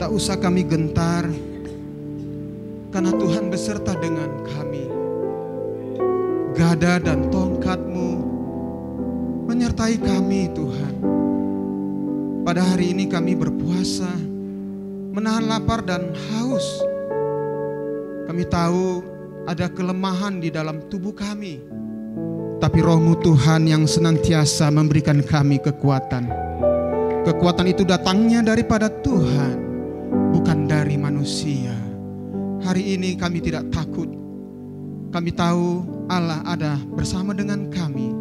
Tak usah kami gentar, karena Tuhan beserta dengan kami. Gada dan tongkat-Mu menyertai kami, Tuhan. Pada hari ini kami berpuasa, menahan lapar dan haus. Kami tahu ada kelemahan di dalam tubuh kami, tapi Roh-Mu Tuhan yang senantiasa memberikan kami kekuatan. Kekuatan itu datangnya daripada Tuhan, bukan dari manusia. Hari ini kami tidak takut. Kami tahu Allah ada bersama dengan kami.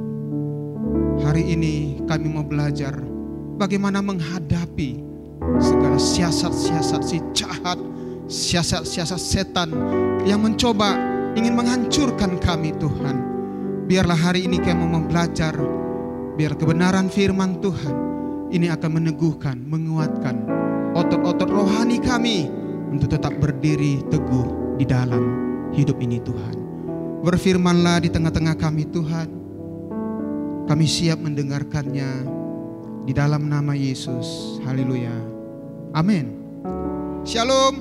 Hari ini kami mau belajar bagaimana menghadapi segala siasat-siasat si jahat, siasat-siasat setan yang mencoba ingin menghancurkan kami, Tuhan. Biarlah hari ini kami mau belajar, biar kebenaran firman Tuhan ini akan meneguhkan, menguatkan otot-otot rohani kami untuk tetap berdiri teguh di dalam hidup ini, Tuhan. Berfirmanlah di tengah-tengah kami, Tuhan. Kami siap mendengarkannya di dalam nama Yesus. Haleluya. Amin. Shalom.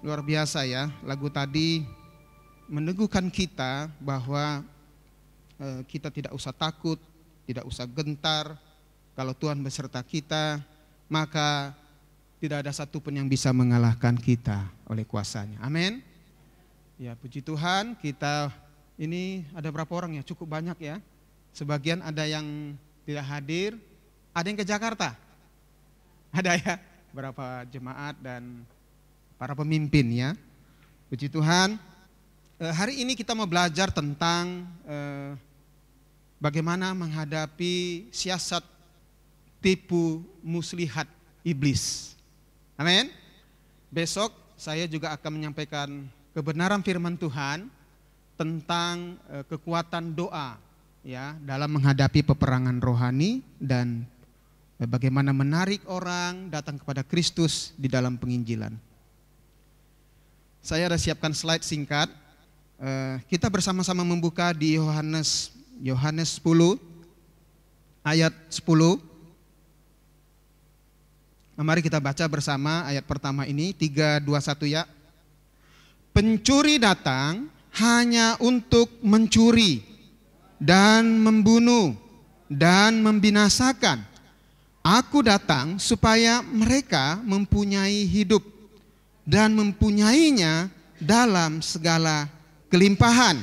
Luar biasa ya, lagu tadi meneguhkan kita bahwa kita tidak usah takut, tidak usah gentar. Kalau Tuhan beserta kita, maka tidak ada satupun yang bisa mengalahkan kita oleh kuasanya. Amin. Ya, puji Tuhan, kita ini ada berapa orang ya? Cukup banyak ya. Sebagian ada yang tidak hadir, ada yang ke Jakarta. Ada ya, berapa jemaat dan para pemimpin ya. Puji Tuhan. Hari ini kita mau belajar tentang bagaimana menghadapi siasat tipu muslihat iblis. Amin. Besok saya juga akan menyampaikan kebenaran firman Tuhan tentang kekuatan doa ya dalam menghadapi peperangan rohani dan bagaimana menarik orang datang kepada Kristus di dalam penginjilan. Saya ada siapkan slide singkat. Kita bersama-sama membuka di Yohanes 10 ayat 10. Mari kita baca bersama ayat pertama ini, 3, 2, 1 ya. Pencuri datang hanya untuk mencuri dan membunuh dan membinasakan. Aku datang supaya mereka mempunyai hidup dan mempunyainya dalam segala kelimpahan.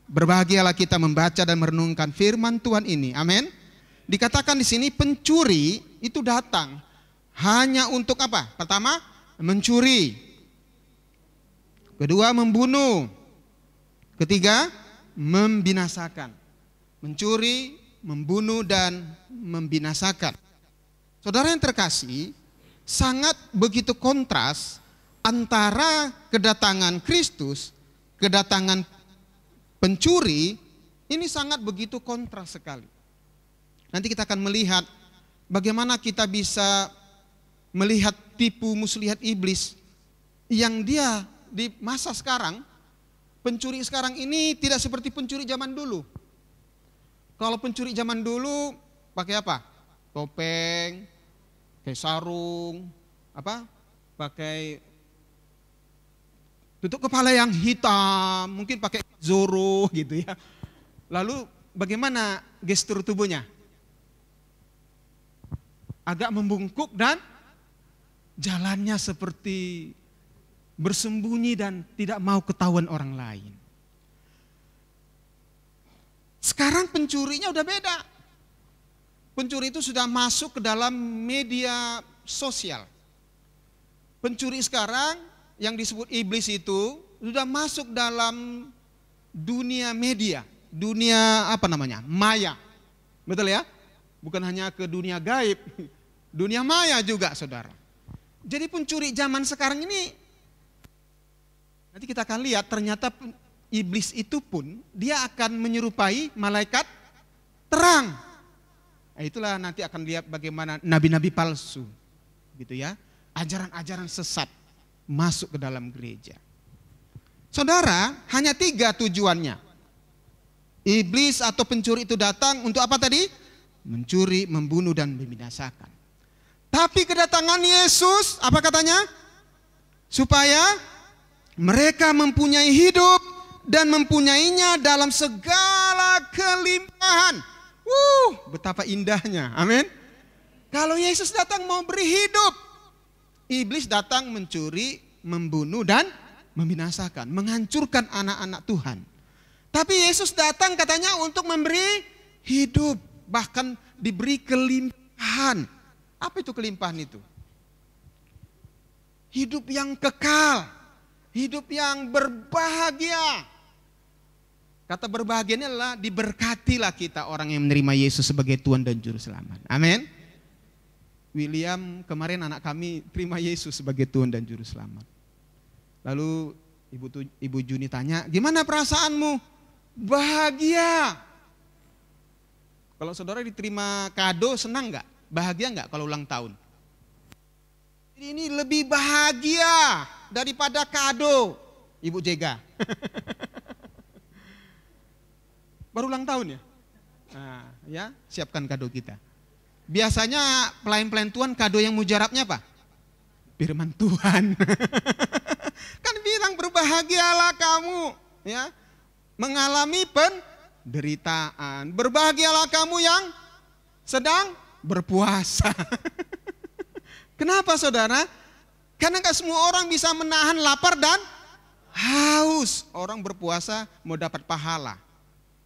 Berbahagialah kita membaca dan merenungkan firman Tuhan ini. Amin. Dikatakan di sini pencuri itu datang hanya untuk apa? Pertama, mencuri. Kedua, membunuh. Ketiga, membinasakan. Mencuri, membunuh, dan membinasakan. Saudara yang terkasih, sangat begitu kontras antara kedatangan Kristus, kedatangan pencuri, ini sangat begitu kontras sekali. Nanti kita akan melihat bagaimana kita bisa melihat tipu muslihat iblis yang dia di masa sekarang, pencuri sekarang ini tidak seperti pencuri zaman dulu. Kalau pencuri zaman dulu pakai apa? Topeng, pakai sarung, pakai tutup kepala yang hitam, mungkin pakai Zorro gitu ya. Lalu bagaimana gestur tubuhnya? Agak membungkuk dan jalannya seperti bersembunyi dan tidak mau ketahuan orang lain. Sekarang pencurinya udah beda. Pencuri itu sudah masuk ke dalam media sosial. Pencuri sekarang yang disebut iblis itu sudah masuk dalam dunia media, dunia maya. Betul ya? Bukan hanya ke dunia gaib, dunia maya juga, saudara. Jadi pencuri zaman sekarang ini, nanti kita akan lihat ternyata iblis itu pun dia akan menyerupai malaikat terang. Nah, itulah nanti akan lihat bagaimana nabi-nabi palsu, gitu ya, ajaran-ajaran sesat masuk ke dalam gereja. Saudara, hanya 3 tujuannya. Iblis atau pencuri itu datang untuk apa tadi? Mencuri, membunuh, dan membinasakan. Tapi kedatangan Yesus, apa katanya? Supaya mereka mempunyai hidup dan mempunyainya dalam segala kelimpahan. Betapa indahnya. Amin. Kalau Yesus datang mau beri hidup, iblis datang mencuri, membunuh dan membinasakan, menghancurkan anak-anak Tuhan. Tapi Yesus datang katanya untuk memberi hidup, bahkan diberi kelimpahan. Apa itu kelimpahan itu? Hidup yang kekal, hidup yang berbahagia. Kata berbahagia ini adalah diberkatilah kita orang yang menerima Yesus sebagai Tuhan dan Juru Selamat. Amin. William kemarin anak kami terima Yesus sebagai Tuhan dan Juru Selamat. Lalu Ibu Juni tanya, gimana perasaanmu? Bahagia. Kalau saudara diterima kado senang nggak? Bahagia nggak kalau ulang tahun? Ini lebih bahagia daripada kado, Ibu Jega. Baru ulang tahun ya? Nah, ya, siapkan kado kita. Biasanya pelayan-pelayan Tuhan kado yang mujarabnya apa? Firman Tuhan. Kan bilang berbahagialah kamu, ya, mengalami penderitaan. Berbahagialah kamu yang sedang berpuasa. Kenapa saudara? Karena gak semua orang bisa menahan lapar dan haus. Orang berpuasa mau dapat pahala.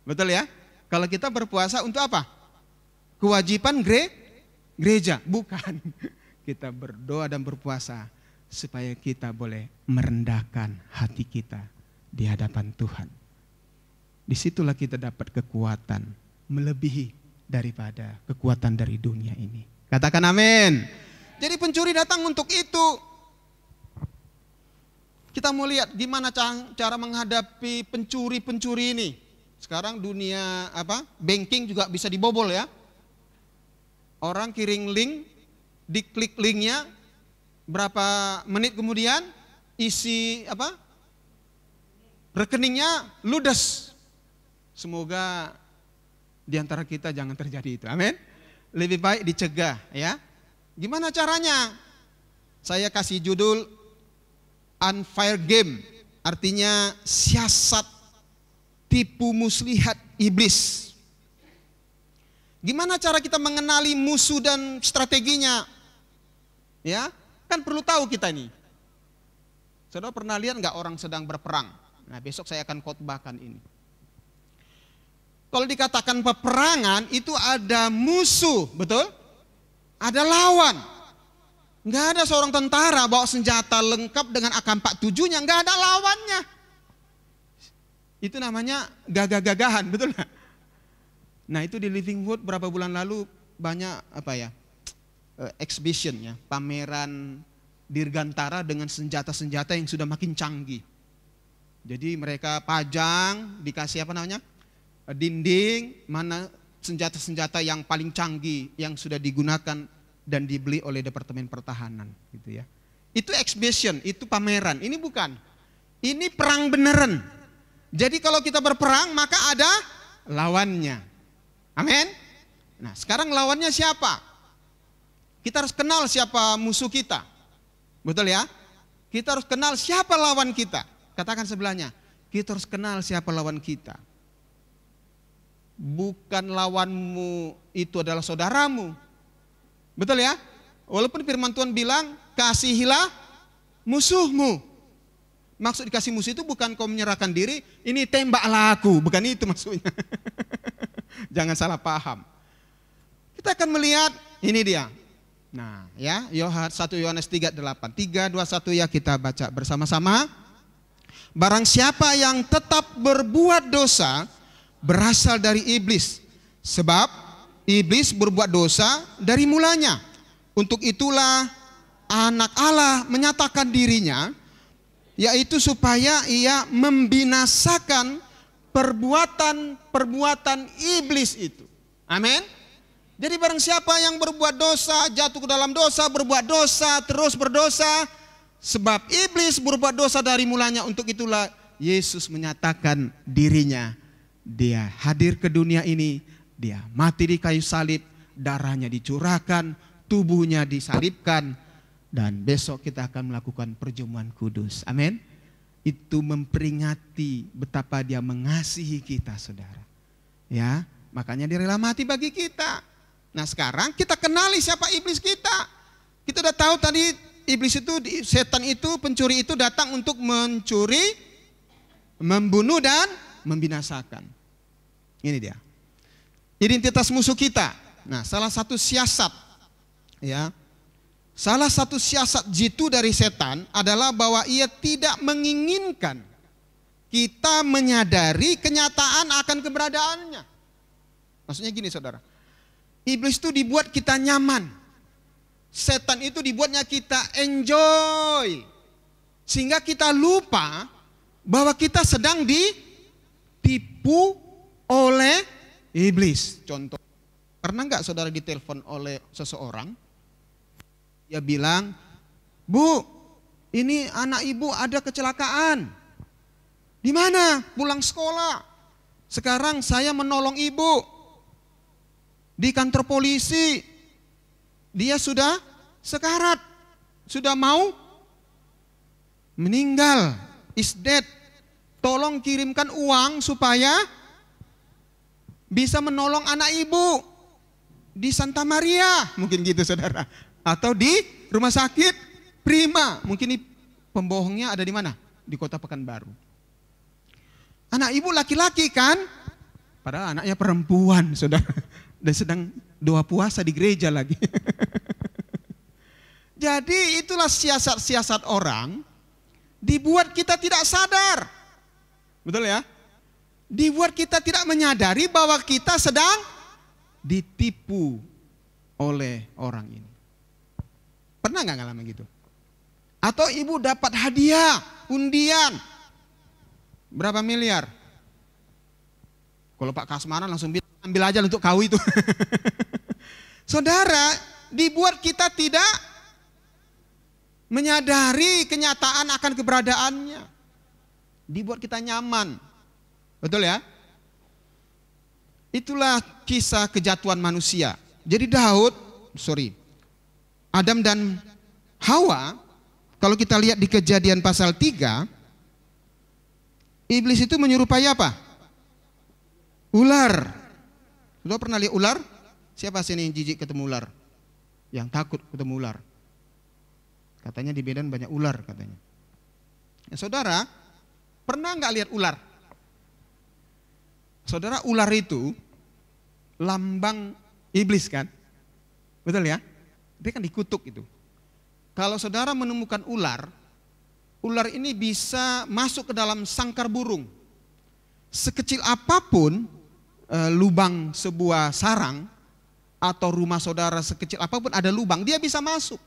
Betul ya? Kalau kita berpuasa untuk apa? Kewajiban gereja. Bukan. Kita berdoa dan berpuasa supaya kita boleh merendahkan hati kita di hadapan Tuhan. Disitulah kita dapat kekuatan melebihi daripada kekuatan dari dunia ini. Katakan amin. Jadi pencuri datang untuk itu. Kita mau lihat gimana cara menghadapi pencuri-pencuri ini. Sekarang dunia banking juga bisa dibobol ya. Orang kirim link, diklik linknya, berapa menit kemudian isi rekeningnya ludes. Semoga di antara kita jangan terjadi itu. Amin. Lebih baik dicegah ya. Gimana caranya? Saya kasih judul Unfair Game. Artinya siasat tipu muslihat iblis. Gimana cara kita mengenali musuh dan strateginya? Ya, kan perlu tahu kita ini. Saudara pernah lihat nggak orang sedang berperang? Nah, besok saya akan khotbahkan ini. Kalau dikatakan peperangan itu ada musuh, betul? Ada lawan. Nggak ada seorang tentara bawa senjata lengkap dengan AK-47-nya, nggak ada lawannya. Itu namanya gagah-gagahan, betul nggak? Nah itu di Living Wood berapa bulan lalu banyak exhibition ya, pameran dirgantara dengan senjata-senjata yang sudah makin canggih. Jadi mereka pajang, dikasih dinding, mana senjata-senjata yang paling canggih yang sudah digunakan dan dibeli oleh Departemen Pertahanan gitu ya. Itu exhibition, itu pameran. Ini bukan. Ini perang beneran. Jadi kalau kita berperang maka ada lawannya. Amin. Nah, sekarang lawannya siapa? Kita harus kenal siapa musuh kita. Betul ya? Kita harus kenal siapa lawan kita. Katakan sebelahnya, kita harus kenal siapa lawan kita. Bukan lawanmu itu adalah saudaramu. Betul ya? Walaupun firman Tuhan bilang, kasihilah musuhmu. Maksud dikasih musuh itu bukan kau menyerahkan diri, ini tembaklah aku. Bukan itu maksudnya. Jangan salah paham. Kita akan melihat, ini dia. Nah ya, 1 Yohanes 3:8. 3, 2, 1 ya kita baca bersama-sama. Barang siapa yang tetap berbuat dosa, berasal dari iblis. Sebab iblis berbuat dosa dari mulanya. Untuk itulah anak Allah menyatakan dirinya, yaitu supaya ia membinasakan perbuatan iblis itu. Amin. Jadi barang siapa yang berbuat dosa, jatuh ke dalam dosa, berbuat dosa, terus berdosa. Sebab iblis berbuat dosa dari mulanya. Untuk itulah Yesus menyatakan dirinya. Dia hadir ke dunia ini, dia mati di kayu salib, darahnya dicurahkan tubuhnya disalibkan, dan besok kita akan melakukan perjamuan kudus. Amin. Itu memperingati betapa dia mengasihi kita, saudara. Ya, makanya dia rela mati bagi kita. Nah sekarang kita kenali siapa iblis kita. Kita udah tahu tadi iblis itu, setan itu, pencuri itu datang untuk mencuri, membunuh dan membinasakan. Ini dia. Identitas musuh kita. Nah, salah satu siasat, ya, salah satu siasat jitu dari setan adalah bahwa ia tidak menginginkan kita menyadari kenyataan akan keberadaannya. Maksudnya gini, saudara. Iblis itu dibuat kita nyaman. Setan itu dibuatnya kita enjoy. Sehingga kita lupa bahwa kita sedang ditipu oleh iblis. Contoh, pernah nggak saudara ditelepon oleh seseorang? Dia bilang, "Bu, ini anak ibu ada kecelakaan." "Di mana?" "Pulang sekolah. Sekarang saya menolong ibu di kantor polisi. Dia sudah sekarat, sudah mau meninggal, is dead. Tolong kirimkan uang supaya bisa menolong anak ibu di Santa Maria." Mungkin gitu, saudara. Atau di rumah sakit Prima. Mungkin pembohongnya ada di mana? Di Kota Pekanbaru. Anak ibu laki-laki kan? Padahal anaknya perempuan, saudara. Dan sedang doa puasa di gereja lagi. Jadi itulah siasat-siasat orang. Dibuat kita tidak sadar. Betul ya? Dibuat kita tidak menyadari bahwa kita sedang ditipu oleh orang ini. Pernah nggak ngalamin gitu? Atau ibu dapat hadiah, undian. Berapa miliar? Kalau Pak Kasmaran langsung bilang, ambil aja untuk kau itu. Saudara, dibuat kita tidak menyadari kenyataan akan keberadaannya. Dibuat kita nyaman. Betul ya? Itulah kisah kejatuhan manusia. Jadi Adam dan Hawa, kalau kita lihat di Kejadian pasal 3, iblis itu menyerupai apa? Ular. Sudah pernah lihat ular? Siapa sini yang jijik ketemu ular? Yang takut ketemu ular? Katanya di Medan banyak ular katanya. Ya, saudara, pernah nggak lihat ular? Saudara, ular itu lambang iblis kan? Betul ya? Dia kan dikutuk itu. Kalau saudara menemukan ular ini bisa masuk ke dalam sangkar burung. Sekecil apapun lubang sebuah sarang atau rumah saudara, sekecil apapun ada lubang, dia bisa masuk.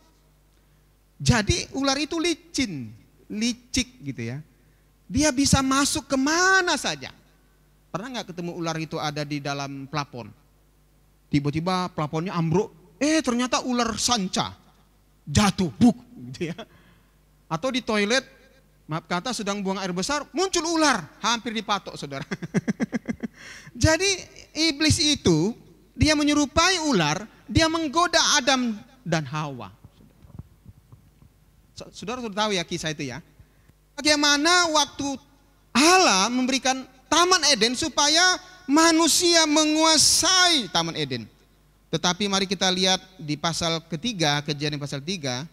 Jadi ular itu licik gitu ya. Dia bisa masuk kemana saja. Pernah nggak ketemu ular itu ada di dalam plafon? Tiba-tiba plafonnya ambruk. Ternyata ular sanca jatuh, buk, gitu ya. Atau di toilet, maaf kata sedang buang air besar, muncul ular, hampir dipatok, saudara. Jadi iblis itu dia menyerupai ular, dia menggoda Adam dan Hawa. Saudara sudah tahu ya kisah itu ya. Bagaimana waktu Allah memberikan Taman Eden supaya manusia menguasai Taman Eden. Tetapi mari kita lihat di pasal ketiga, Kejadian pasal 3,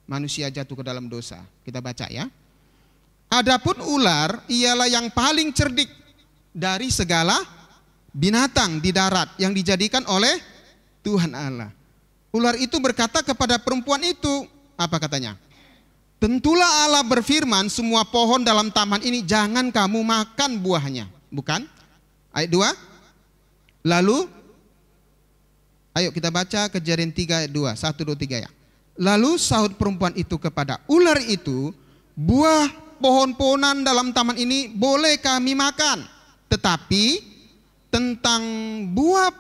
manusia jatuh ke dalam dosa. Kita baca ya. Adapun ular ialah yang paling cerdik dari segala binatang di darat yang dijadikan oleh Tuhan Allah. Ular itu berkata kepada perempuan itu, apa katanya? Tentulah Allah berfirman, semua pohon dalam taman ini jangan kamu makan buahnya. Bukan? Ayat 2. Lalu ayo kita baca Kejadian 3 ayat 2, 1, 2, 3 ya. Lalu sahut perempuan itu kepada ular itu, buah pohon-pohonan dalam taman ini boleh kami makan. Tetapi tentang buah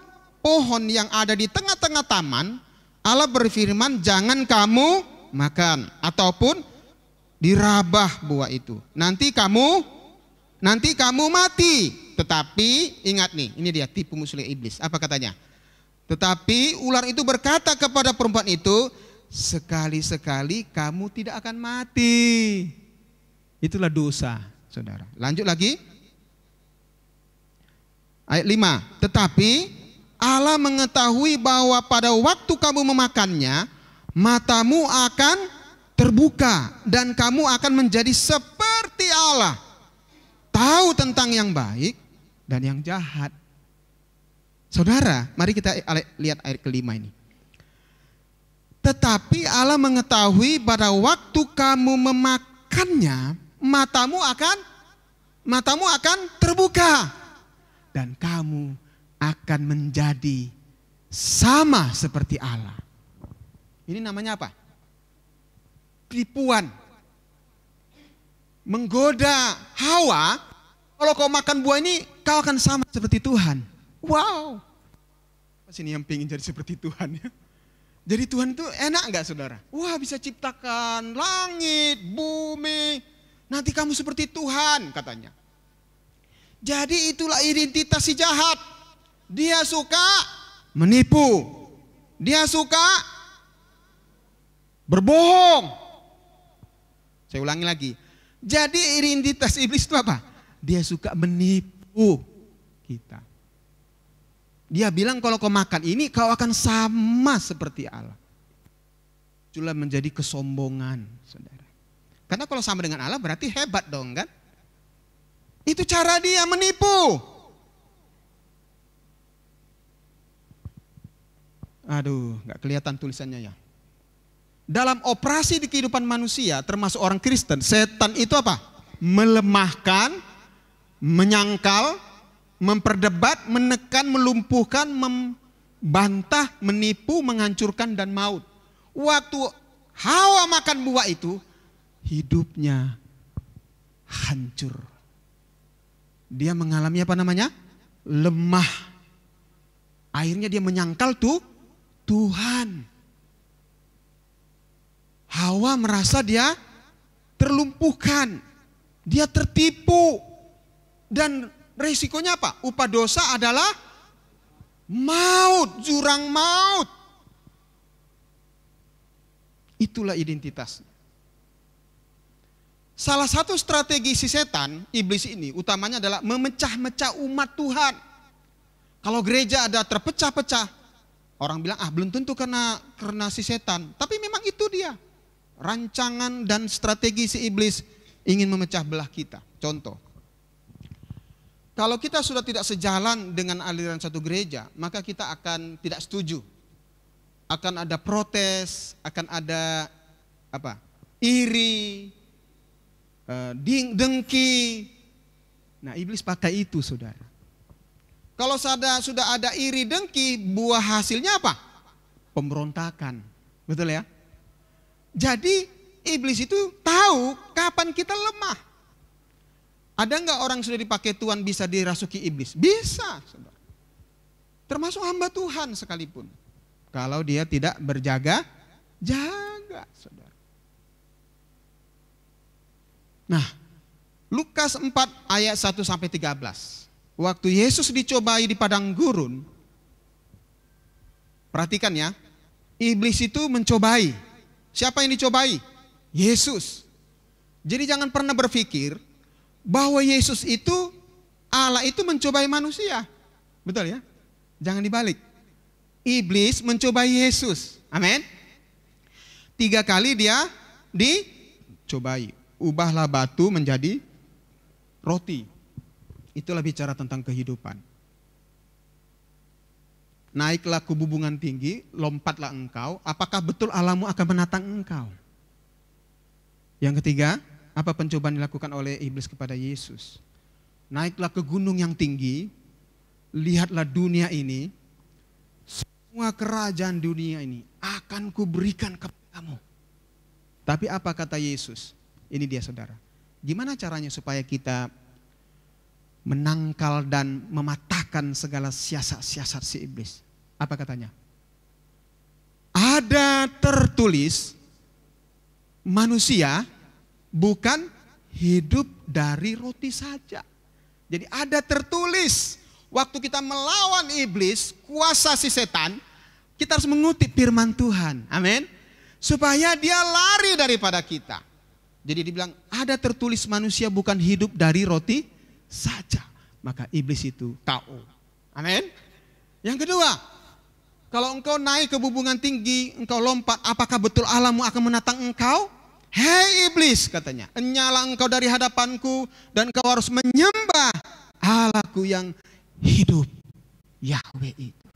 pohon yang ada di tengah-tengah taman, Allah berfirman jangan kamu makan. Ataupun dirabah buah itu. Nanti kamu mati. Tetapi ingat nih, ini dia tipu muslihat iblis. Apa katanya? Tetapi ular itu berkata kepada perempuan itu, sekali-sekali kamu tidak akan mati. Itulah dosa, saudara. Lanjut lagi. Ayat 5. Tetapi Allah mengetahui bahwa pada waktu kamu memakannya, matamu akan terbuka dan kamu akan menjadi seperti Allah, tahu tentang yang baik dan yang jahat. Saudara, mari kita lihat ayat kelima ini. Tetapi Allah mengetahui pada waktu kamu memakannya, matamu akan terbuka dan kamu akan menjadi sama seperti Allah. Ini namanya apa? Tipuan. Menggoda Hawa, kalau kau makan buah ini kau akan sama seperti Tuhan. Wow. Pas ini yang pengen jadi seperti Tuhan ya. Jadi Tuhan itu enak enggak saudara? Wah, bisa ciptakan langit, bumi. Nanti kamu seperti Tuhan katanya. Jadi itulah identitas si jahat. Dia suka menipu. Dia suka berbohong. Saya ulangi lagi. Jadi identitas iblis itu apa? Dia suka menipu kita. Dia bilang kalau kau makan ini kau akan sama seperti Allah. Itulah menjadi kesombongan, saudara. Karena kalau sama dengan Allah berarti hebat dong kan? Itu cara dia menipu. Aduh, gak kelihatan tulisannya ya. Dalam operasi di kehidupan manusia termasuk orang Kristen, setan itu apa? Melemahkan, menyangkal, memperdebat, menekan, melumpuhkan, membantah, menipu, menghancurkan dan maut. Waktu Hawa makan buah itu, hidupnya hancur. Dia mengalami apa namanya? Lemah. Akhirnya dia menyangkal Tuhan. Hawa merasa dia terlumpuhkan. Dia tertipu. Dan resikonya apa? Upah dosa adalah maut, jurang maut. Itulah identitas. Salah satu strategi si setan, iblis ini utamanya adalah memecah-mecah umat Tuhan. Kalau gereja ada terpecah-pecah, orang bilang belum tentu karena si setan. Tapi memang itu dia. Rancangan dan strategi si iblis ingin memecah belah kita. Contoh. Kalau kita sudah tidak sejalan dengan aliran satu gereja, maka kita akan tidak setuju. Akan ada protes, akan ada iri, dengki. Nah, iblis pakai itu, saudara. Kalau sudah ada iri dengki, buah hasilnya apa? Pemberontakan. Betul ya? Jadi iblis itu tahu kapan kita lemah. Ada enggak orang sudah dipakai Tuhan bisa dirasuki iblis? Bisa, saudara. Termasuk hamba Tuhan sekalipun. Kalau dia tidak berjaga-jaga, saudara. Nah, Lukas 4 ayat 1 sampai 13. Waktu Yesus dicobai di padang gurun, perhatikan ya, iblis itu mencobai. Siapa yang dicobai? Yesus. Jadi jangan pernah berpikir bahwa Yesus itu, Allah itu mencobai manusia. Betul ya? Jangan dibalik. Iblis mencobai Yesus. Amin. 3 kali dia dicobai. Ubahlah batu menjadi roti. Itulah bicara tentang kehidupan. Naiklah ke bubungan tinggi, lompatlah engkau. Apakah betul Allahmu akan menatang engkau? Yang ketiga, apa pencobaan dilakukan oleh iblis kepada Yesus? Naiklah ke gunung yang tinggi, lihatlah dunia ini, semua kerajaan dunia ini akan kuberikan kepadamu. Tapi apa kata Yesus? Ini dia, saudara. Gimana caranya supaya kita menangkal dan mematahkan segala siasat-siasat si iblis? Apa katanya? Ada tertulis, manusia bukan hidup dari roti saja. Jadi ada tertulis, waktu kita melawan iblis, kuasa si setan, kita harus mengutip firman Tuhan. Amin. Supaya dia lari daripada kita. Jadi dibilang ada tertulis manusia bukan hidup dari roti saja. Maka iblis itu KO. Amin. Yang kedua, kalau engkau naik ke bubungan tinggi, engkau lompat, apakah betul Allahmu akan menatang engkau? Hei iblis, katanya, enyalah engkau dari hadapanku dan engkau harus menyembah Allahku yang hidup, Yahweh itu.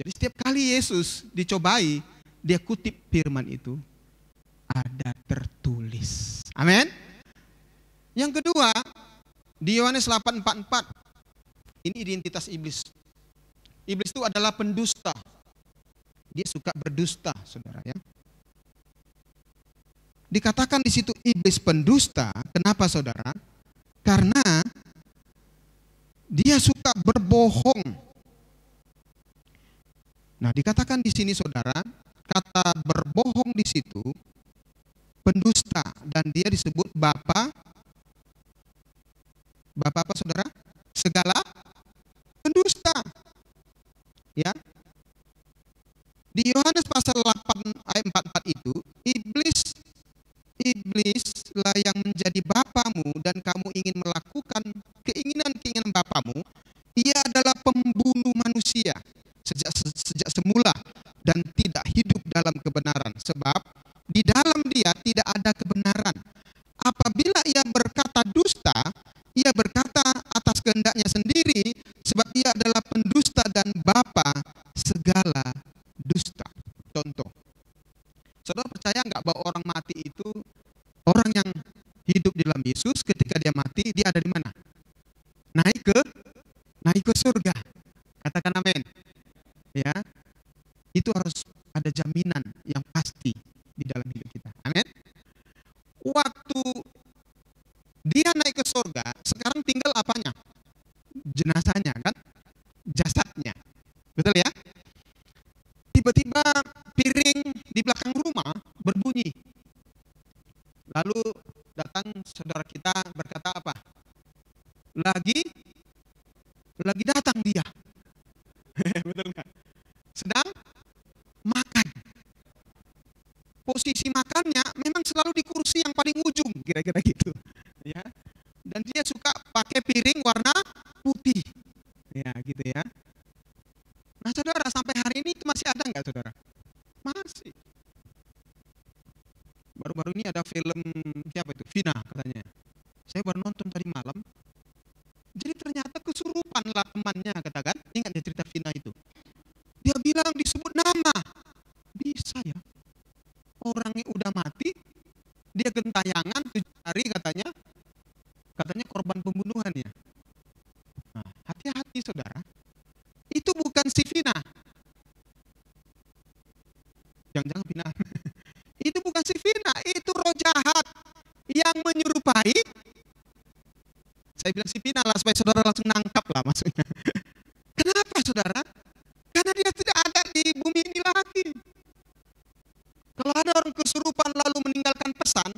Jadi setiap kali Yesus dicobai, dia kutip firman itu, ada tertulis. Amin. Yang kedua, di Yohanes 8:44, ini identitas iblis. Iblis itu adalah pendusta. Dia suka berdusta, saudara ya. Dikatakan di situ iblis pendusta, kenapa saudara? Karena dia suka berbohong. Nah, dikatakan di sini saudara, kata berbohong di situ pendusta, dan dia disebut bapa apa saudara? Segala pendusta. Ya. Di Yohanes pasal 8 ayat 44 itu, iblislah yang menjadi bapamu dan kamu ingin melakukan keinginan bapamu. Ia adalah pembunuh manusia sejak semula dan tidak hidup dalam kebenaran, sebab di dalam dia tidak ada kebenaran. Apabila ia berkata dusta, ia berkata atas kehendaknya sendiri, sebab ia adalah pendusta dan bapa segala dusta. Contoh, saudara percaya nggak bahwa orang mati itu, orang yang hidup di dalam Yesus, ketika dia mati, dia ada di mana? Naik ke surga. Katakan amin. Ya, itu harus ada jaminan yang pasti di dalam hidup kita. Amin. Waktu dia naik ke surga, sekarang tinggal apanya? Jenazahnya kan? Jasadnya. Betul ya? Tiba-tiba piring di belakang rumah berbunyi. Lalu datang saudara kita berkata apa? Lagi datang dia. Betul nggak? Sedang makan. Posisi makannya memang selalu di kursi yang paling ujung, kira-kira gitu. Ya. Dan dia suka pakai piring warna putih. Ya, gitu ya. Nah, saudara, sampai hari ini itu masih ada nggak, saudara? Masih. Baru-baru ini ada film siapa itu? Vina katanya. Saya baru nonton tadi malam. Jadi ternyata kesurupan lah temannya, katakan. Ingat ya cerita Vina itu. Dia bilang disebut nama. Bisa ya. Orangnya udah mati, dia gentayangan 7 hari katanya korban pembunuhan ya. Nah, hati-hati saudara. Itu bukan si Vina. Jangan-jangan Vina. Itu bukan si Vina, itu roh jahat yang menyerupai. Saya bilang si Vina lah supaya saudara langsung nangkap lah maksudnya. Kenapa saudara? Karena dia tidak ada di bumi ini lagi. Kalau ada orang kesurupan lalu meninggalkan pesan,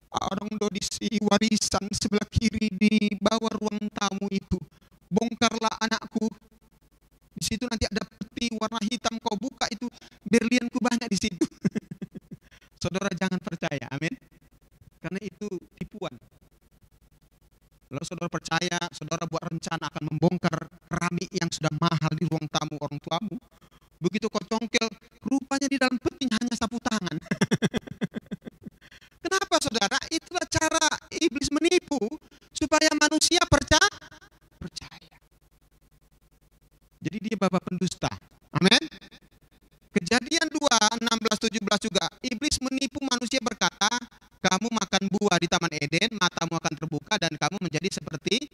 orang dodisi warisan sebelah kiri di bawah ruang tamu itu, bongkarlah anakku. Di situ nanti ada peti warna hitam, kau buka itu berlianku banyak di situ. Saudara jangan percaya, amin. Karena itu tipuan. Kalau saudara percaya, saudara buat rencana akan membongkar keramik yang sudah mahal di ruang tamu orang tuamu. Begitu kau congkel, rupanya di dalam peti hanya sapu tangan. Kenapa saudara? Itulah cara iblis menipu supaya manusia percaya. Jadi dia bapa pendusta. Amin. Kejadian 2, 16, 17 juga. Iblis menipu manusia berkata, kamu makan buah di Taman Eden, matamu akan terbuka dan kamu menjadi seperti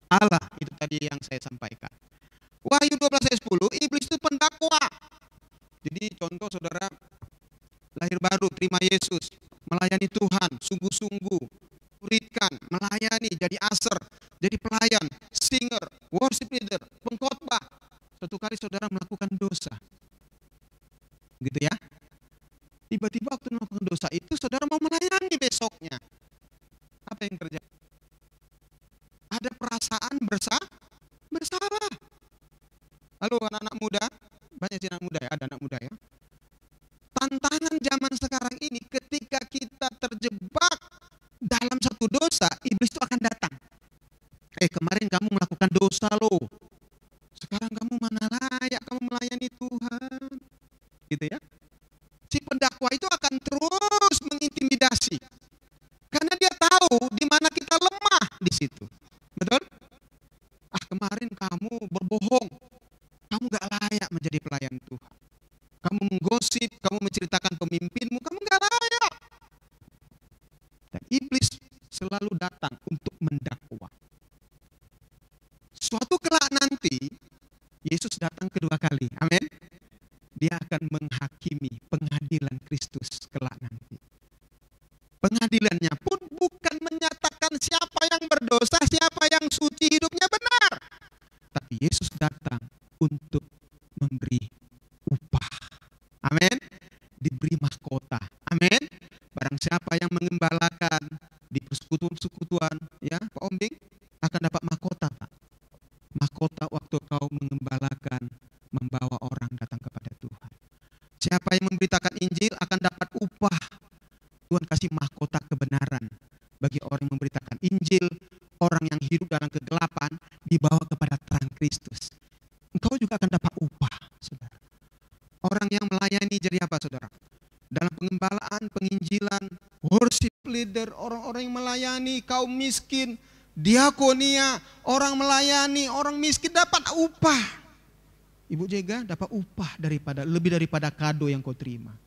Allah. Itu tadi yang saya sampaikan. Wahyu 12 ayat 10, iblis itu pendakwa. Jadi contoh saudara, lahir baru, terima Yesus, melayani Tuhan, sungguh-sungguh, muridkan, melayani, jadi aser, jadi pelayan, singer, worship leader, pengkhotbah. Suatu kali saudara melakukan dosa. Gitu ya. Tiba-tiba waktu melakukan dosa itu saudara mau melayani besoknya. Apa yang terjadi? Ada ada perasaan bersalah. Halo anak-anak muda, banyak sih anak muda ya, ada anak muda ya. Tantangan zaman sekarang ini ketika kita terjebak dalam satu dosa, iblis itu akan datang. Kemarin kamu melakukan dosa loh. Sekarang kamu mana layak kamu melayani Tuhan. Gitu ya. Si pendakwa itu akan terus mengintimidasi. Karena dia tahu di mana kita lemah di situ. Betul? Kemarin kamu berbohong. Kamu gak layak menjadi pelayan Tuhan. Kamu menggosip, kamu menceritakan pemimpinmu, kamu gak layak. Dan iblis selalu datang untuk mendakwa. Suatu kelak nanti, Yesus datang kedua kali. Amin. Dia akan menghakimi pengadilan Kristus kelak nanti. Pengadilannya pun bukan menyatakan siapa yang berdosa, siapa yang suci hidupnya benar. Tapi Yesus datang untuk memberi upah. Amin. Diberi mahkota. Amin. Barang siapa yang mengembalakan di persekutuan-persekutuan, ya Pak Ombing, akan dapat mahkota, Pak. Mahkota waktu kau mengembalakan, membawa orang datang kepada Tuhan. Siapa yang memberitakan Injil akan dapat upah. Tuhan kasih mahkota kebenaran bagi orang yang memberitakan Injil, orang yang hidup dalam kegelapan dibawa kepada terang Kristus. Engkau juga akan dapat upah, saudara. Orang yang melayani jadi apa, saudara? Dalam pengembalaan, penginjilan, worship leader, orang-orang yang melayani kaum miskin, diakonia, orang melayani, orang miskin dapat upah. Ibu Jega dapat upah lebih daripada kado yang kau terima.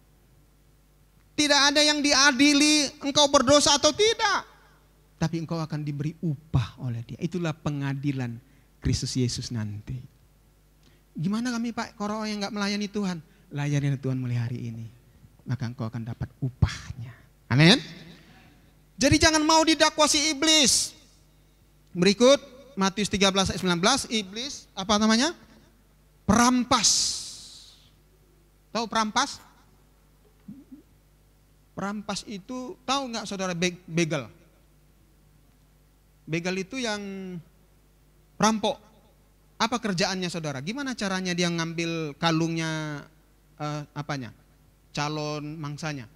Tidak ada yang diadili engkau berdosa atau tidak. Tapi engkau akan diberi upah oleh Dia. Itulah pengadilan Kristus Yesus nanti. Gimana kami Pak, kalau orang yang gak melayani Tuhan? Layani Tuhan mulai hari ini. Maka engkau akan dapat upahnya. Amin. Jadi jangan mau didakwa si iblis. Berikut Matius 13 ayat 19, iblis apa namanya? Perampas. Tahu perampas? Perampas itu tahu nggak saudara begal? Begal itu yang perampok. Apa kerjaannya saudara? Gimana caranya dia ngambil kalungnya calon mangsanya?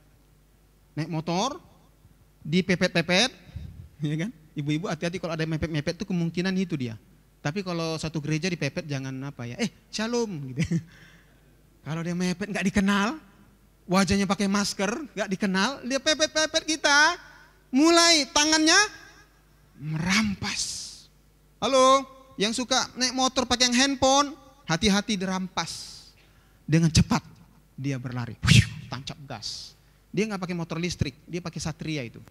Naik motor, dipepet-pepet, ya kan? Ibu-ibu hati-hati kalau ada yang mepet-mepet itu kemungkinan itu dia. Tapi kalau satu gereja dipepet jangan shalom gitu. Kalau dia mepet nggak dikenal, wajahnya pakai masker, nggak dikenal, dia pepet-pepet kita, mulai tangannya merampas. Halo, yang suka naik motor pakai yang handphone, hati-hati dirampas. Dengan cepat dia berlari, tancap gas. Dia nggak pakai motor listrik, dia pakai Satria itu.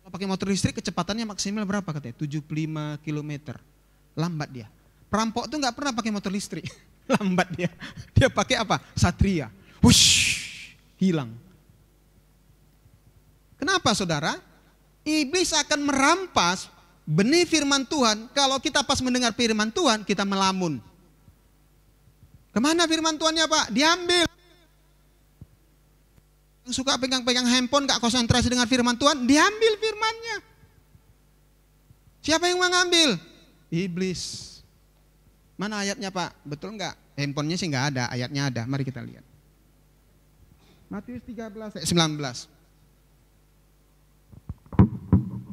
Kalau pakai motor listrik kecepatannya maksimal berapa katanya? 75 km. Lambat dia. Perampok tuh nggak pernah pakai motor listrik. Lambat dia. Dia pakai apa? Satria. Wush, hilang. Kenapa saudara? Iblis akan merampas benih firman Tuhan. Kalau kita pas mendengar firman Tuhan, kita melamun. Kemana firman Tuhannya Pak? Diambil. Yang suka pegang-pegang handphone, gak konsentrasi dengan firman Tuhan, diambil firmannya. Siapa yang mengambil? Iblis. Mana ayatnya Pak? Betul nggak? Handphonenya sih nggak ada, ayatnya ada. Mari kita lihat. Matius 13 ayat 19.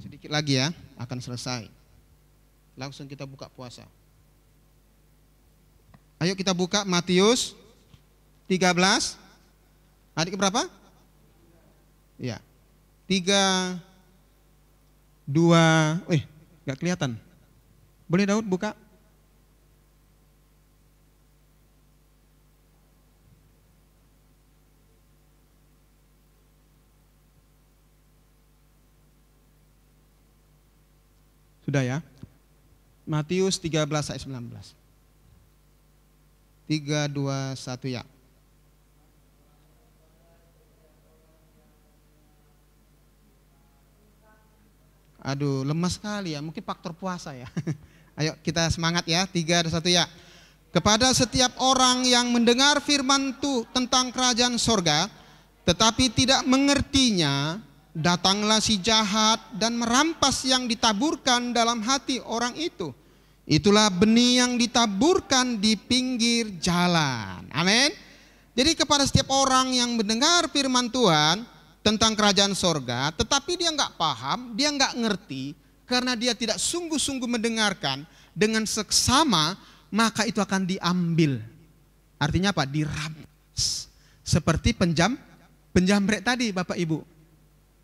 Sedikit lagi ya, akan selesai. Langsung kita buka puasa. Ayo kita buka Matius 13. Adik berapa? Ya. 3, 2, nggak kelihatan. Boleh Daud buka? Sudah ya? Matius 13 ayat 19. 3, 2, 1 ya. Aduh, lemas sekali ya. Mungkin faktor puasa ya. Ayo kita semangat ya. 3, 2, 1 ya. Kepada setiap orang yang mendengar firman tentang kerajaan sorga, tetapi tidak mengertinya, Datanglah si jahat dan merampas yang ditaburkan dalam hati orang itu. Itulah benih yang ditaburkan di pinggir jalan. Amin. Jadi kepada setiap orang yang mendengar firman Tuhan tentang kerajaan sorga, tetapi dia nggak paham, dia nggak ngerti, karena dia tidak sungguh-sungguh mendengarkan dengan seksama, maka itu akan diambil. Artinya apa? Dirampas. Seperti penjamret tadi Bapak Ibu.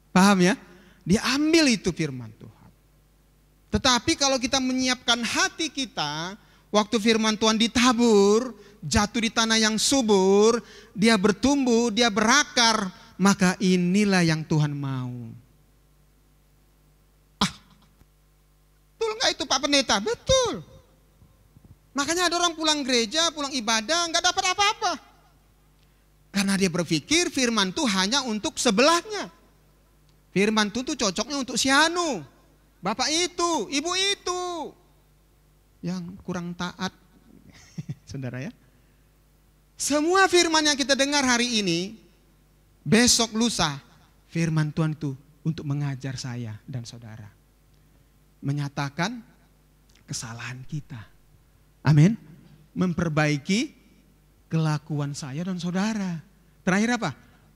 Paham ya? Diambil itu firman Tuhan. Tetapi kalau kita menyiapkan hati kita, waktu firman Tuhan ditabur, jatuh di tanah yang subur, dia bertumbuh, dia berakar, maka inilah yang Tuhan mau. Betul nggak itu Pak Pendeta? Betul. Makanya ada orang pulang gereja, pulang ibadah, nggak dapat apa-apa. Karena dia berpikir firman itu hanya untuk sebelahnya. Firman itu cocoknya untuk si anu, bapak itu, ibu itu, yang kurang taat. Saudara ya. Semua firman yang kita dengar hari ini, besok lusa, firman Tuhan itu untuk mengajar saya dan saudara. Menyatakan kesalahan kita. Amin. Memperbaiki kelakuan saya dan saudara. Terakhir apa?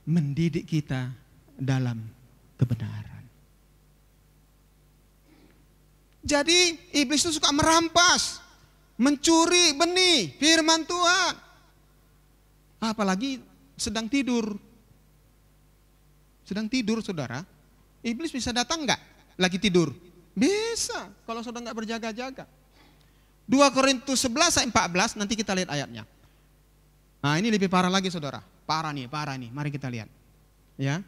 Mendidik kita dalam kebenaran. Jadi iblis itu suka merampas, mencuri benih firman Tuhan. Apalagi sedang tidur. Sedang tidur saudara. Iblis bisa datang enggak? Lagi tidur? Bisa, kalau saudara enggak berjaga-jaga. 2 Korintus 11 ayat 14, nanti kita lihat ayatnya. Nah ini lebih parah lagi saudara. Parah nih. Mari kita lihat. Ya.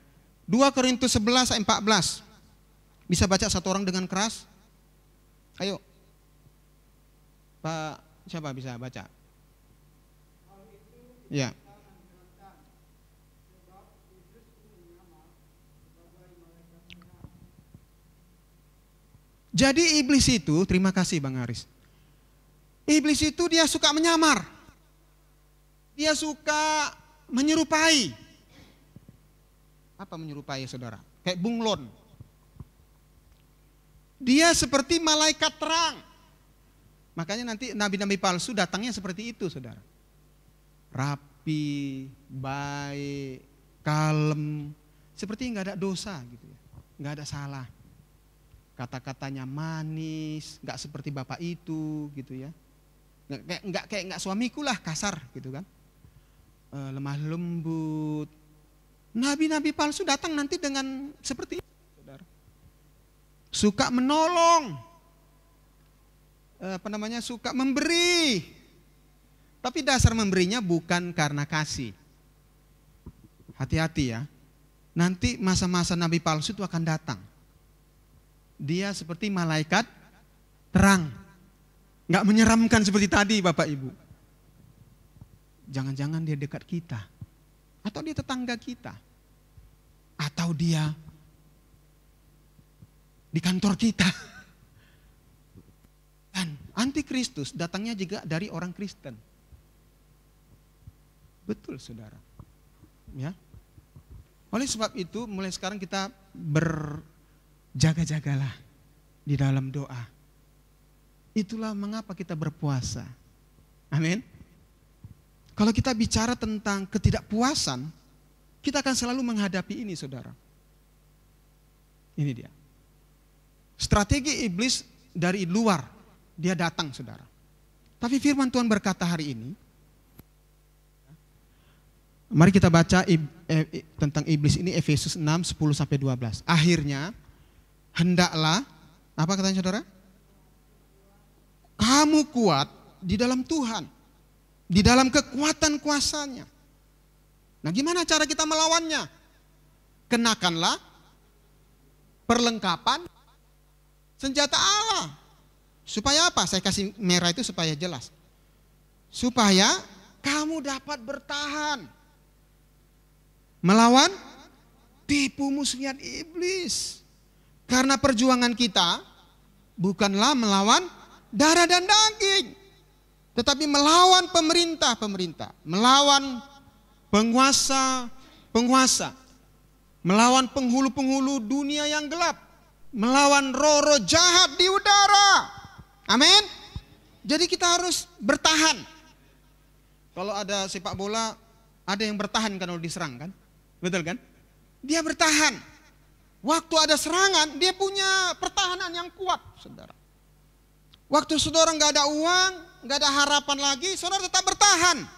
2 Korintus 11 ayat 14. Bisa baca satu orang dengan keras? Ayo. Pak, siapa bisa baca? Ya. Jadi iblis itu, terima kasih Bang Aris. Iblis itu dia suka menyamar. Dia suka menyerupai. Apa menyerupai saudara? Kayak bunglon. Dia seperti malaikat terang. Makanya nanti nabi-nabi palsu datangnya seperti itu saudara. Rapi, baik, kalem. Seperti nggak ada dosa gitu ya. Nggak ada salah. Kata-katanya manis, nggak seperti bapak itu gitu ya. Nggak suamiku lah, kasar gitu kan. Lemah lembut. Nabi-nabi palsu datang nanti dengan seperti itu, saudara. Suka menolong. Suka memberi. Tapi dasar memberinya bukan karena kasih. Hati-hati ya. Nanti masa-masa nabi palsu itu akan datang. Dia seperti malaikat terang. Nggak menyeramkan seperti tadi Bapak Ibu. Jangan-jangan dia dekat kita. Atau dia tetangga kita. Atau dia di kantor kita. Dan antikristus datangnya juga dari orang Kristen. Betul saudara. Ya. Oleh sebab itu mulai sekarang kita berjaga-jagalah di dalam doa. Itulah mengapa kita berpuasa. Amin. Kalau kita bicara tentang ketidakpuasan, kita akan selalu menghadapi ini saudara. Ini dia. Strategi iblis dari luar, dia datang saudara. Tapi firman Tuhan berkata hari ini, mari kita baca tentang iblis ini Efesus 6, 10-12. Akhirnya, hendaklah, apa katanya saudara? Kamu kuat di dalam Tuhan, di dalam kekuatan kuasanya. Nah gimana cara kita melawannya? Kenakanlah perlengkapan senjata Allah. Supaya apa? Saya kasih merah itu supaya jelas. Supaya kamu dapat bertahan melawan tipu muslihat iblis. Karena perjuangan kita bukanlah melawan darah dan daging, tetapi melawan pemerintah-pemerintah, melawan penguasa-penguasa, melawan penghulu-penghulu dunia yang gelap, melawan roh-roh jahat di udara. Amin. Jadi kita harus bertahan. Kalau ada sepak bola, ada yang bertahan kalau diserang kan? Betul kan? Dia bertahan. Waktu ada serangan, dia punya pertahanan yang kuat, saudara. Waktu saudara nggak ada uang, nggak ada harapan lagi, saudara tetap bertahan.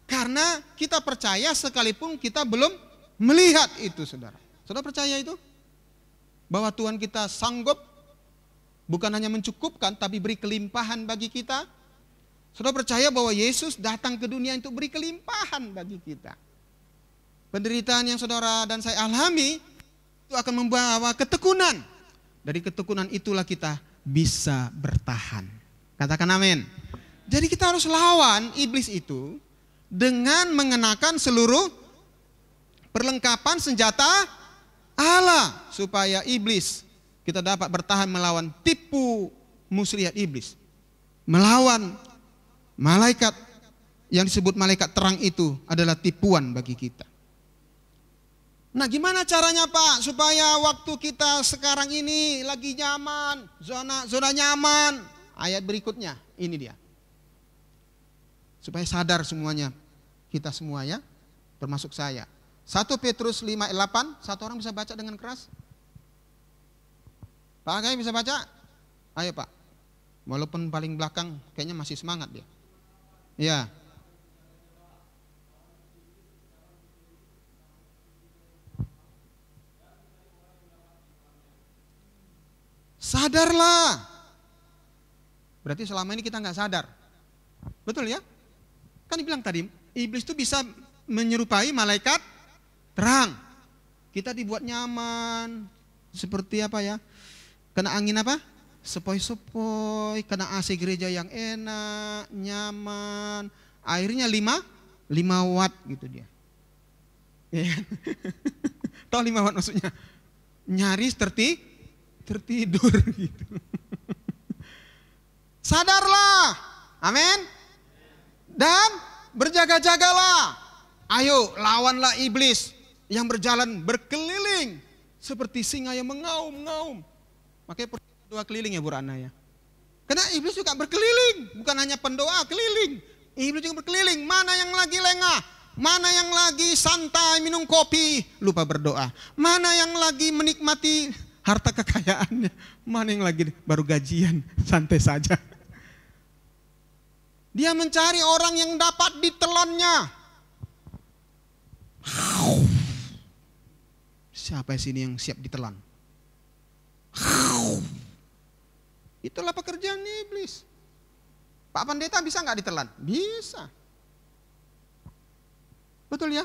Karena kita percaya sekalipun kita belum melihat itu, saudara. Saudara percaya itu? Bahwa Tuhan kita sanggup, bukan hanya mencukupkan, tapi beri kelimpahan bagi kita. Saudara percaya bahwa Yesus datang ke dunia untuk beri kelimpahan bagi kita. Penderitaan yang saudara dan saya alami, itu akan membawa ketekunan. Dari ketekunan itulah kita bisa bertahan. Katakan amin. Jadi kita harus lawan iblis itu dengan mengenakan seluruh perlengkapan senjata Allah. Supaya iblis, kita dapat bertahan melawan tipu muslihat iblis. Melawan malaikat yang disebut malaikat terang itu adalah tipuan bagi kita. Nah, gimana caranya Pak supaya waktu kita sekarang ini lagi nyaman, zona nyaman? Ayat berikutnya, ini dia. Supaya sadar semuanya, kita semua ya, termasuk saya. 1 Petrus 5:8, satu orang bisa baca dengan keras? Pak Agai bisa baca? Ayo Pak. Walaupun paling belakang kayaknya masih semangat dia. Ya. Sadarlah. Berarti selama ini kita nggak sadar. Betul ya? Kan dibilang tadi, iblis itu bisa menyerupai malaikat terang. Kita dibuat nyaman. Seperti apa ya? Kena angin apa? Sepoi-sepoi. Kena AC gereja yang enak, nyaman. Airnya 5 watt gitu dia. Tahu 5 watt maksudnya? Nyaris tertidur gitu. Sadarlah. Amin. Dan berjaga-jagalah. Ayo lawanlah iblis yang berjalan berkeliling seperti singa yang mengaum-ngaum. Makanya doa keliling ya Bu Rana ya. Karena iblis juga berkeliling, bukan hanya pendoa keliling. Iblis juga berkeliling, mana yang lagi lengah, mana yang lagi santai minum kopi, lupa berdoa. Mana yang lagi menikmati harta kekayaannya, mana yang lagi baru gajian, santai saja. Dia mencari orang yang dapat ditelannya. Siapa sini yang siap ditelan? Itulah pekerjaan iblis. Pak Pendeta bisa nggak ditelan? Bisa. Betul ya?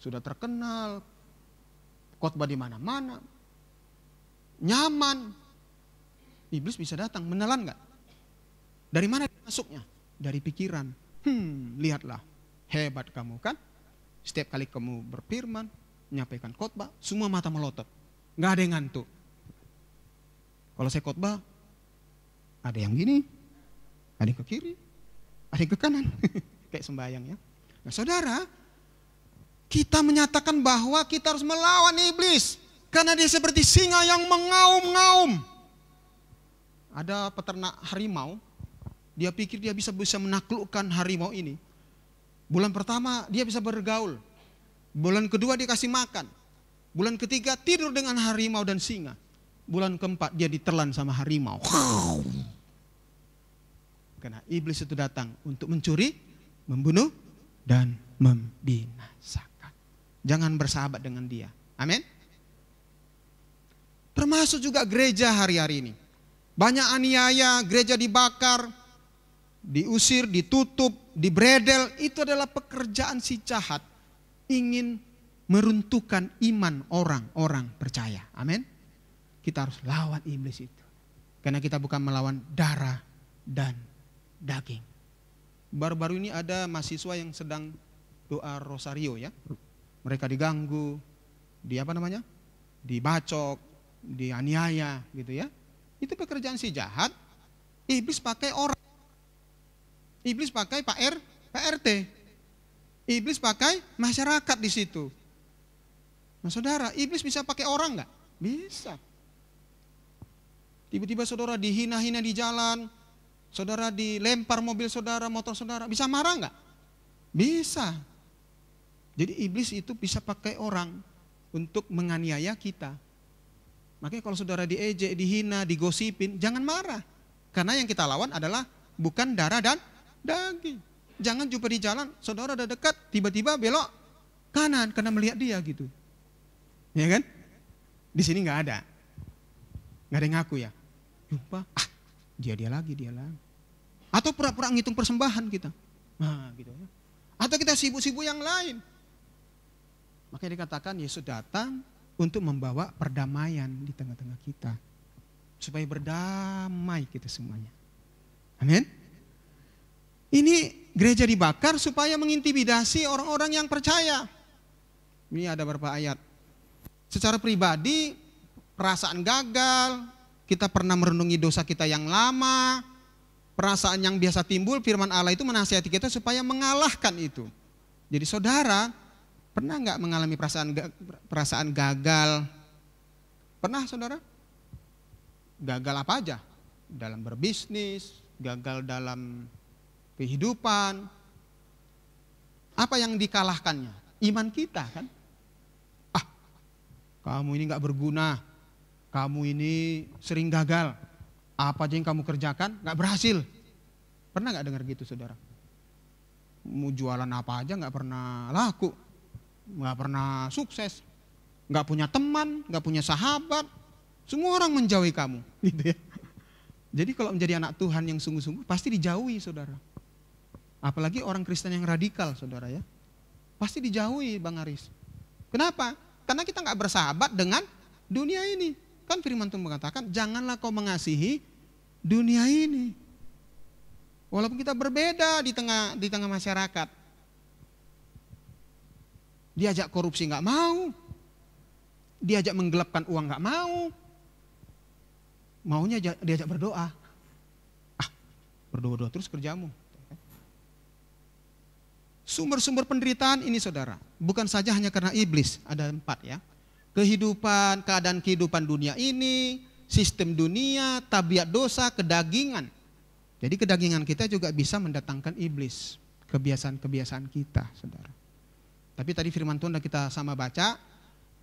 Sudah terkenal, khotbah di mana-mana, nyaman. Iblis bisa datang, menelan nggak? Dari mana masuknya? Dari pikiran. Lihatlah, hebat kamu kan? Setiap kali kamu berfirman, menyampaikan khotbah, semua mata melotot. Nggak ada yang ngantuk. Kalau saya khotbah, ada yang gini, ada yang ke kiri, ada yang ke kanan. Kayak sembahyang ya. Nah saudara, kita menyatakan bahwa kita harus melawan iblis. Karena dia seperti singa yang mengaum-ngaum. Ada peternak harimau, dia pikir dia bisa menaklukkan harimau ini. Bulan pertama dia bisa bergaul. Bulan kedua dia kasih makan. Bulan ketiga tidur dengan harimau dan singa. Bulan keempat dia ditelan sama harimau. Karena iblis itu datang untuk mencuri, membunuh, dan membinasakan. Jangan bersahabat dengan dia. Amin. Termasuk juga gereja hari-hari ini. Banyak aniaya, gereja dibakar, diusir, ditutup, dibredel. Itu adalah pekerjaan si jahat. Ingin meruntuhkan iman orang-orang percaya. Amin. Kita harus lawan iblis itu. Karena kita bukan melawan darah dan daging. Baru-baru ini ada mahasiswa yang sedang doa rosario ya. Mereka diganggu, dibacok, dianiaya gitu ya. Itu pekerjaan si jahat. Iblis pakai orang. Iblis pakai Pak RT. Iblis pakai masyarakat di situ. Nah saudara, iblis bisa pakai orang nggak? Bisa. Tiba-tiba saudara dihina-hina di jalan, saudara dilempar mobil saudara, motor saudara, bisa marah nggak? Bisa. Jadi iblis itu bisa pakai orang untuk menganiaya kita. Makanya kalau saudara diejek, dihina, digosipin, jangan marah. Karena yang kita lawan adalah bukan darah dan daging. Jangan jumpa di jalan, saudara udah dekat, tiba-tiba belok kanan karena melihat dia gitu. Ya kan? Di sini nggak ada yang ngaku ya. Jumpa, dia lagi. Atau pura-pura ngitung persembahan kita. Nah, gitu ya. Atau kita sibuk-sibuk yang lain. Makanya dikatakan Yesus datang untuk membawa perdamaian di tengah-tengah kita. Supaya berdamai kita semuanya. Amin. Ini gereja dibakar supaya mengintimidasi orang-orang yang percaya. Ini ada beberapa ayat. Secara pribadi, perasaan gagal, kita pernah merenungi dosa kita yang lama, perasaan yang biasa timbul, firman Allah itu menasihati kita supaya mengalahkan itu. Jadi saudara, pernah nggak mengalami perasaan gagal? Pernah saudara? Gagal apa aja? Dalam berbisnis, gagal dalam kehidupan. Apa yang dikalahkannya? Iman kita kan? Kamu ini gak berguna, kamu ini sering gagal, apa aja yang kamu kerjakan gak berhasil. Pernah gak dengar gitu saudara? Mau jualan apa aja gak pernah laku, gak pernah sukses, gak punya teman, gak punya sahabat, semua orang menjauhi kamu. Gitu ya. Jadi kalau menjadi anak Tuhan yang sungguh-sungguh pasti dijauhi saudara. Apalagi orang Kristen yang radikal saudara ya. Pasti dijauhi Bang Aris. Kenapa? Karena kita nggak bersahabat dengan dunia ini. Kan firman Tuhan mengatakan, janganlah kau mengasihi dunia ini. Walaupun kita berbeda di tengah masyarakat. Diajak korupsi nggak mau. Diajak menggelapkan uang nggak mau. Maunya diajak berdoa. Berdoa terus kerjamu. Sumber-sumber penderitaan ini saudara, bukan saja hanya karena iblis, ada 4 ya. Kehidupan, keadaan kehidupan dunia ini, sistem dunia, tabiat dosa, kedagingan. Jadi kedagingan kita juga bisa mendatangkan iblis, kebiasaan-kebiasaan kita saudara. Tapi tadi firman Tuhan sudah kita sama baca,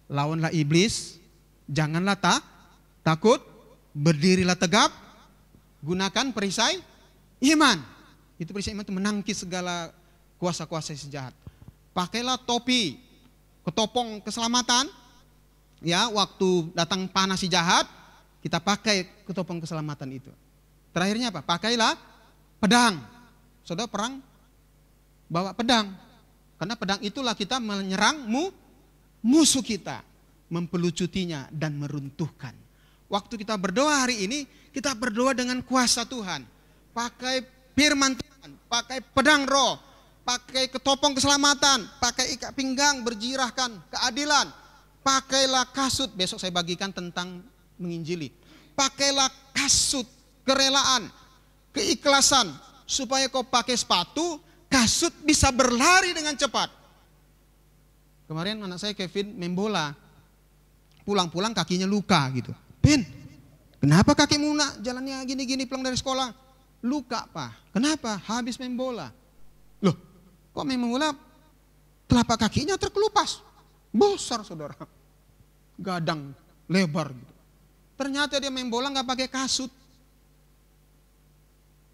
lawanlah iblis, janganlah takut, berdirilah tegap, gunakan perisai iman. Itu perisai iman itu menangkis segala kuasa-kuasa sejahat. Pakailah topi, ketopong keselamatan. Ya, waktu datang panas si jahat, kita pakai ketopong keselamatan itu. Terakhirnya apa? Pakailah pedang. Saudara perang, bawa pedang. Karena pedang itulah kita menyerang musuh kita. Mempelucutinya dan meruntuhkan. Waktu kita berdoa hari ini, kita berdoa dengan kuasa Tuhan. Pakai firman Tuhan, pakai pedang roh. Pakai ketopong keselamatan, pakai ikat pinggang, berjirahkan keadilan. Pakailah kasut, besok saya bagikan tentang menginjili. Pakailah kasut kerelaan, keikhlasan, supaya kau pakai sepatu, kasut bisa berlari dengan cepat. Kemarin anak saya Kevin main bola, pulang-pulang kakinya luka gitu. Pin, kenapa kakimu nak jalannya gini-gini pulang dari sekolah? Luka Pak, kenapa? Habis main bola. Loh, kok main bola telapak kakinya terkelupas, besar saudara, gadang lebar gitu. Ternyata dia main bola nggak pakai kasut.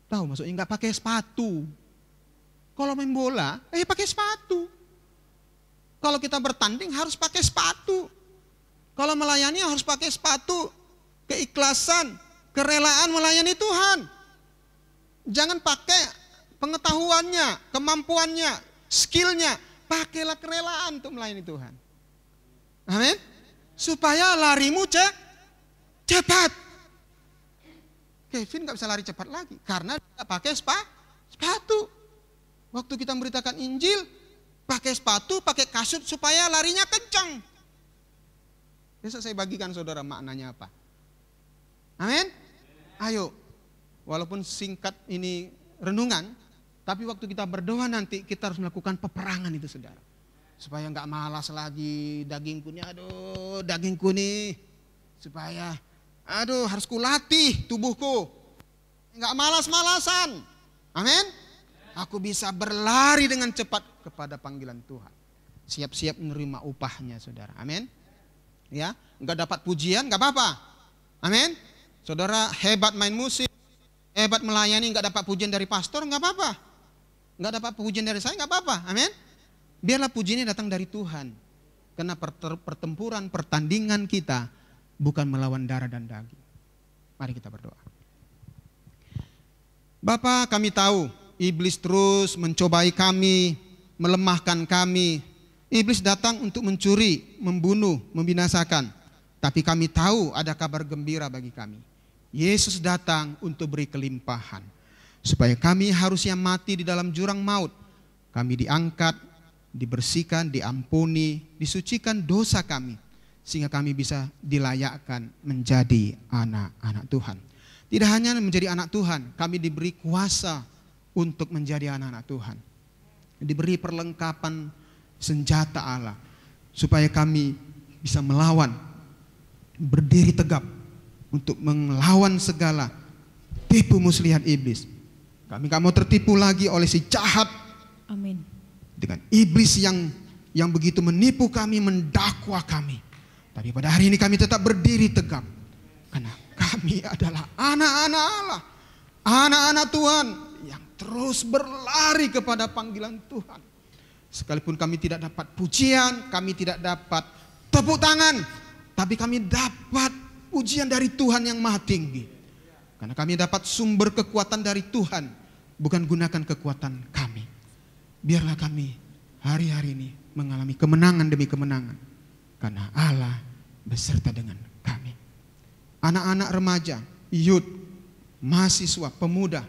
Tahu maksudnya nggak pakai sepatu. Kalau main bola, pakai sepatu. Kalau kita bertanding harus pakai sepatu. Kalau melayani harus pakai sepatu. Keikhlasan, kerelaan melayani Tuhan. Jangan pakai pengetahuannya, kemampuannya, skillnya, pakailah kerelaan untuk melayani Tuhan. Amin. Supaya larimu cepat. Kevin gak bisa lari cepat lagi karena tidak pakai sepatu. Waktu kita memberitakan Injil, pakai sepatu, pakai kasut supaya larinya kencang. Besok saya bagikan saudara maknanya apa. Amin. Ayo, walaupun singkat ini renungan, tapi waktu kita berdoa nanti kita harus melakukan peperangan itu saudara. supaya nggak malas lagi dagingku nih, aduh dagingku nih, supaya aduh harus kulatih tubuhku, nggak malas-malasan. Amin. Aku bisa berlari dengan cepat kepada panggilan Tuhan. Siap-siap menerima upahnya, saudara. Amin. Ya, nggak dapat pujian nggak apa-apa. Amin. Saudara hebat main musik, hebat melayani, nggak dapat pujian dari pastor nggak apa-apa. Nggak dapat pujian dari saya nggak apa-apa. Amin. Biarlah pujiannya datang dari Tuhan. Karena pertempuran, pertandingan kita bukan melawan darah dan daging. Mari kita berdoa. Bapa, kami tahu iblis terus mencobai kami, melemahkan kami. Iblis datang untuk mencuri, membunuh, membinasakan. Tapi kami tahu ada kabar gembira bagi kami. Yesus datang untuk beri kelimpahan. Supaya kami harusnya mati di dalam jurang maut. Kami diangkat, dibersihkan, diampuni, disucikan dosa kami. Sehingga kami bisa dilayakkan menjadi anak-anak Tuhan. Tidak hanya menjadi anak Tuhan, kami diberi kuasa untuk menjadi anak-anak Tuhan. Diberi perlengkapan senjata Allah. Supaya kami bisa melawan, berdiri tegap untuk melawan segala tipu muslihat iblis. Kami gak mau tertipu lagi oleh si jahat. Amin. Dengan iblis yang begitu menipu kami, mendakwa kami. Tapi pada hari ini kami tetap berdiri tegap. Karena kami adalah anak-anak Allah. Anak-anak Tuhan yang terus berlari kepada panggilan Tuhan. Sekalipun kami tidak dapat pujian, kami tidak dapat tepuk tangan. Tapi kami dapat pujian dari Tuhan yang maha tinggi. Karena kami dapat sumber kekuatan dari Tuhan. Bukan gunakan kekuatan kami. Biarlah kami hari-hari ini mengalami kemenangan demi kemenangan. Karena Allah beserta dengan kami. Anak-anak remaja, youth, mahasiswa, pemuda,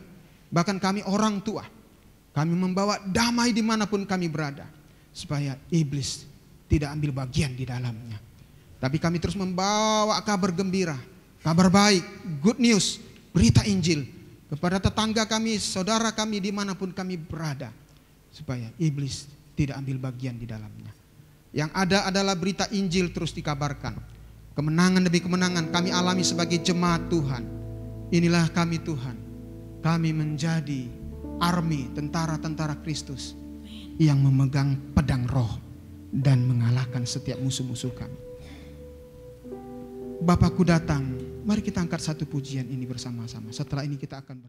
bahkan kami orang tua. Kami membawa damai dimanapun kami berada. Supaya iblis tidak ambil bagian di dalamnya. Tapi kami terus membawa kabar gembira, kabar baik, good news, berita Injil. Kepada tetangga kami, saudara kami dimanapun kami berada. Supaya iblis tidak ambil bagian di dalamnya. Yang ada adalah berita Injil terus dikabarkan. Kemenangan demi kemenangan kami alami sebagai jemaat Tuhan. Inilah kami Tuhan. Kami menjadi army, tentara-tentara Kristus. Yang memegang pedang roh. Dan mengalahkan setiap musuh-musuh kami. Bapakku datang. Mari kita angkat satu pujian ini bersama-sama. Setelah ini kita akan